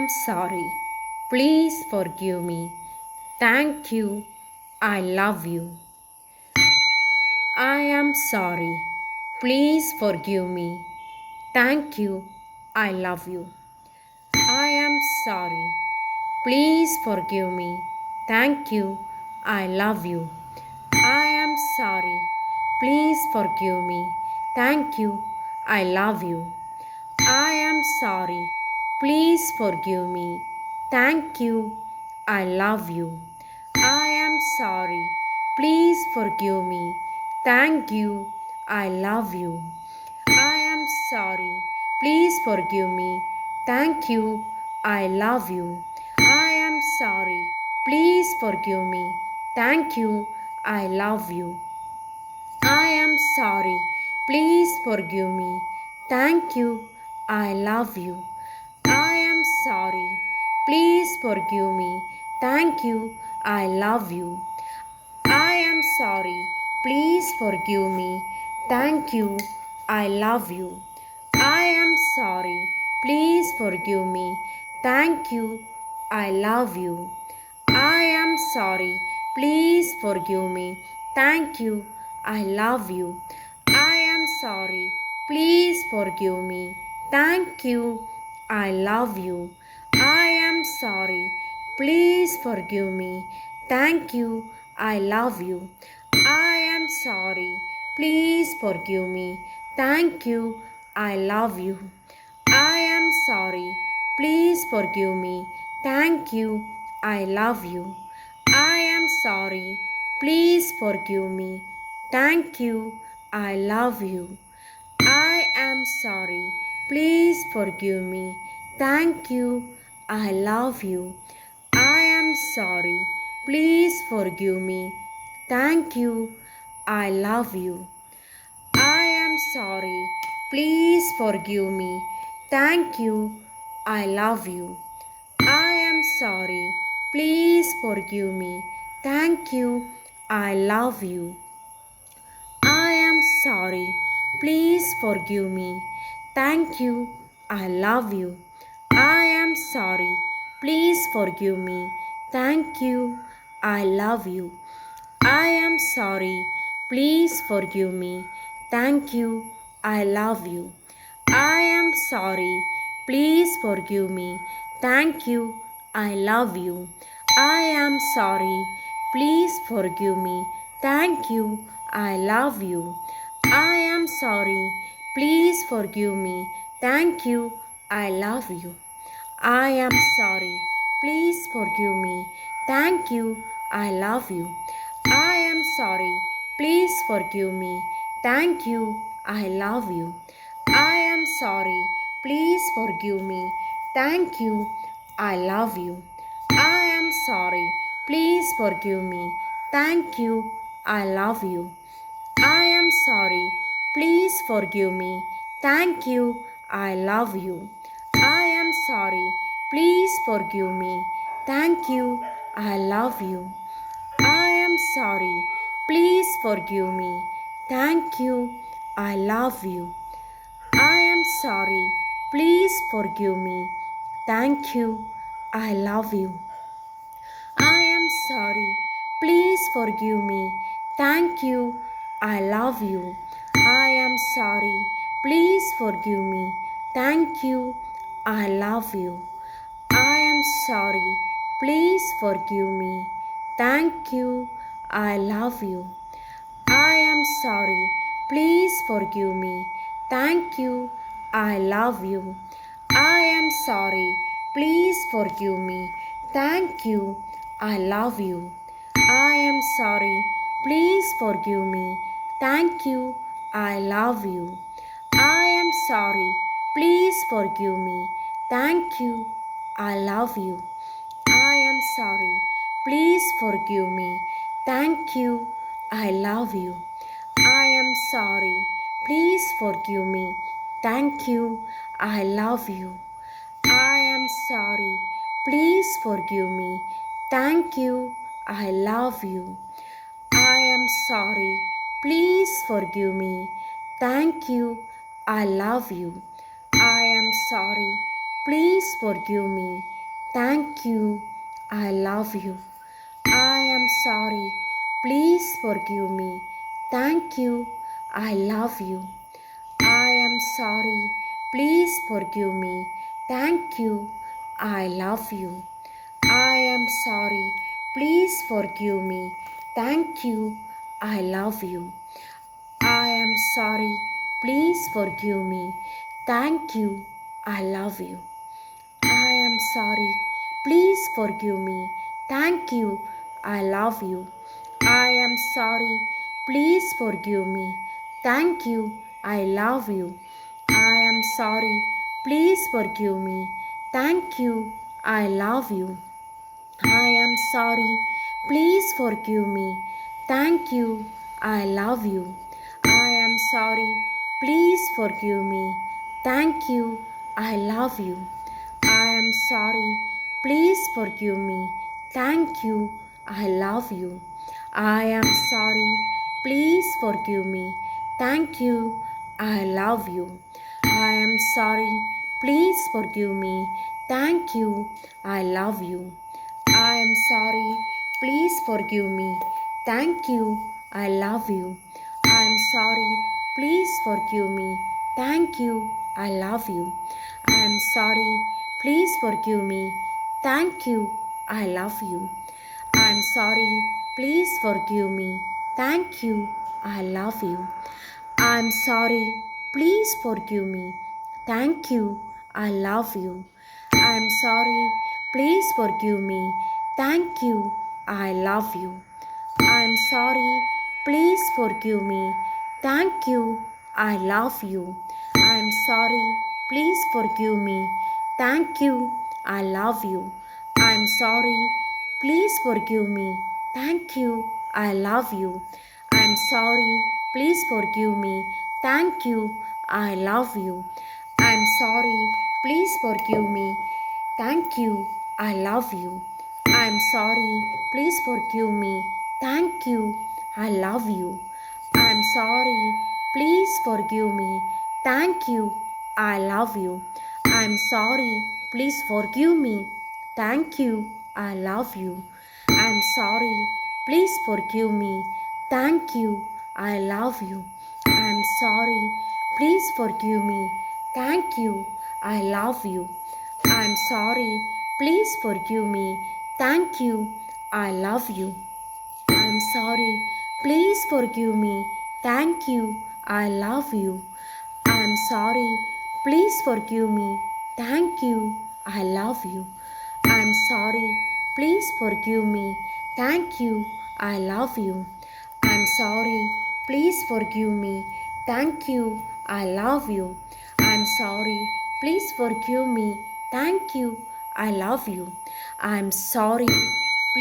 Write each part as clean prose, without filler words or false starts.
am sorry. Please forgive me. Thank you. I love you. I am sorry. Please forgive me. Thank you. I love you. I am sorry. Please forgive me. Thank you. I love you. I am sorry. Please forgive me. Thank you. I love you. I am sorry. Please forgive me. Thank you. I love you. I am sorry. Please forgive me. Thank you. I love you. I am sorry. Please forgive me. Thank you. I love you. I am sorry. Please forgive me. Thank you. I love you. I am sorry. Please forgive me. Thank you. I love you. I am sorry. Please forgive me. Thank you. I love you. I am sorry. Please forgive me. Thank you. I love you. I am sorry. Please forgive me. Thank you. I love you. I am sorry. Please forgive me. Thank you. I love you. I am sorry. Please forgive me. Thank you. I love you. I am sorry. Please forgive me. Thank you. I love you. I am sorry. Please forgive me. Thank you. I love you. I am sorry. Please forgive me. Thank you. I love you. I am sorry. Please forgive me. Thank you. I love you. I am sorry. Please forgive me. Thank you. I love you. I am sorry. Please forgive me. Thank you. I love you. I am sorry. Please forgive me. Thank you. I love you. I am sorry. Please forgive me. Thank you. I love you. I am sorry. Please forgive me. Thank you. I love you. I am sorry. Please forgive me. Thank you. I love you. I am sorry. Please forgive me. Thank you. I love you. I am sorry. Please forgive me. Thank you. I love you. I am sorry. Please forgive me. Thank you. I love you. I am sorry. Please forgive me. Thank you. I love you. I am sorry. Please forgive me. Thank you. I love you. I am sorry. Please forgive me. Thank you. I love you. I am sorry. Please forgive me. Thank you. I love you. I am sorry. Please forgive me. Thank you. I love you. I am sorry. Please forgive me. Thank you. I love you. I am sorry. Please forgive me. Thank you. I love you. I am sorry. Please forgive me. Thank you. I love you. I am sorry. Please forgive me. Thank you. I love you. I am sorry. Please forgive me. Thank you. I love you. I am sorry. Please forgive me. Thank you. I love you. I am sorry. Please forgive me. Thank you. I love you. I am sorry. Please forgive me. Thank you. I love you. I am sorry. Please forgive me. Thank you. I love you. I am sorry. Please forgive me. Thank you. I love you. I am sorry. Please forgive me. Thank you. I love you. I am sorry. Please forgive me. Thank you. I love you. I am sorry. Please forgive me. Thank you. I love you. I am sorry. Please forgive me. Thank you. I love you. I am sorry. Please forgive me. Thank you. I love you. I am sorry. Please forgive me. Thank you. I love you. I am sorry. Please forgive me. Thank you. I love you. I am sorry. Please forgive me. Thank you. I love you. I am sorry. Please forgive me. Thank you. I love you. I am sorry. Please forgive me. Thank you. I love you. I am sorry. Please forgive me. Thank you. I love you. I am sorry. Please forgive me. Thank you. I love you. I am sorry. Please forgive me. Thank you. I love you. I am sorry. Please forgive me. Thank you. I love you. I am sorry. Please forgive me. Thank you. I love you. I am sorry. Please forgive me. Thank you. I love you. I am sorry. Please forgive me. Thank you. I love you. I am sorry. Please forgive me. Thank you. I love you. I am sorry. Please forgive me. Thank you. I love you. I am sorry. Please forgive me. Thank you. I love you. I am sorry. Please forgive me. Thank you. I love you. I am sorry. Please forgive me. Thank you. I love you. I am sorry. Please forgive me. Thank you. I love you. I am sorry. Please forgive me. Thank you. I love you. I am sorry. Please forgive me. Thank you. I love you. I am sorry. Please forgive me. Thank you. I love you. I am sorry. Please forgive me. Thank you. I love you. I am sorry. Please forgive me. Thank you. I love you. I am sorry. Please forgive me. Thank you. I love you. I am sorry. Please forgive me. Thank you. I love you. I am sorry. Please forgive me. Thank you. I love you. I am sorry. Please forgive me. Thank you. I love you. I am sorry. Please forgive me. Thank you. I love you. I am sorry. Please forgive me. Thank you. I love you. I am sorry. Please forgive me. Thank you. I love you. I am sorry. Please forgive me. Thank you. I love you. I am sorry. Please forgive me. Thank you. I love you. I am sorry. Please forgive me. Thank you. I love you. I am sorry. Please forgive me. Thank you. I love you. I am sorry. Please forgive me. Thank you. I love you. I am sorry.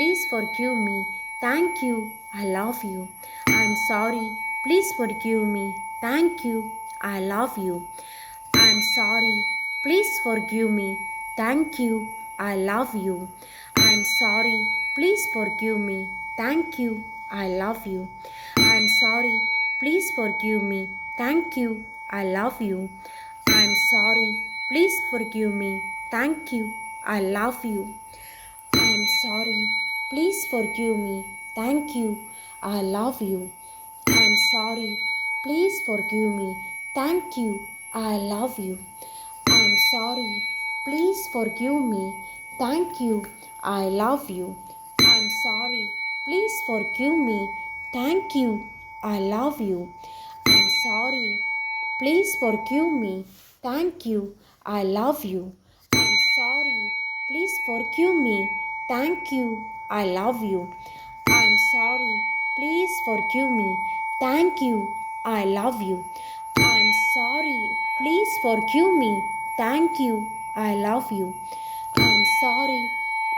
Please forgive me. Thank you. I love you. I am sorry. Please forgive me. Thank you. I love you. I am sorry. Please forgive me. Thank you. I love you. I am sorry. Please forgive me. Thank you. I love you. I am sorry. Please forgive me. Thank you. I love you. I am sorry. Please forgive me. Thank you. I love you. I am sorry. Please forgive me. Thank you. I love you. I am sorry. Please forgive me. Thank you. I love you. I am sorry. Please forgive me. Thank you. I love you. I am sorry. Please forgive me. Thank you. I love you. I am sorry. Please forgive me. Thank you. I love you. I am sorry. Please forgive me. Thank you. I love you. I am sorry. Please forgive me. Thank you. I love you. I am sorry. Please forgive me. Thank you. I love you. I am sorry.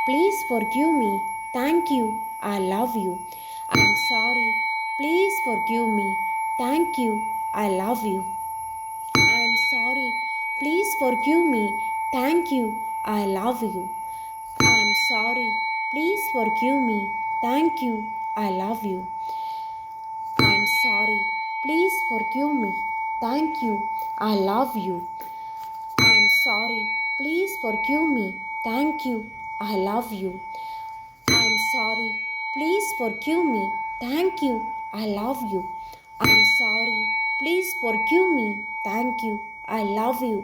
Please forgive me. Thank you. I love you. I am sorry. Please forgive me. Thank you. I love you. I am sorry. Please forgive me. Thank you. I love you. I am sorry. Please forgive me. Thank you. I love you. I am sorry. Please forgive me. Thank you. I love you. I am sorry. Please forgive me. Thank you. I love you. I'm sorry. Please forgive me. Thank you. I love you. I'm sorry. Please forgive me. Thank you. I love you.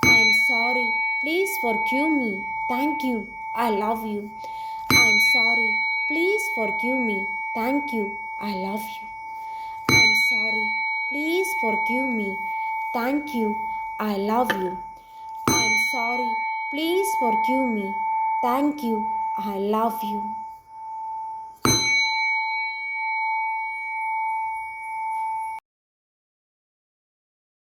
I'm sorry. Please forgive me. Thank you. I love you. I'm sorry. Please forgive me. Thank you. I love you. I'm sorry. Please forgive me. Thank you. I love you. I'm sorry. Please forgive me. Thank you. I love you.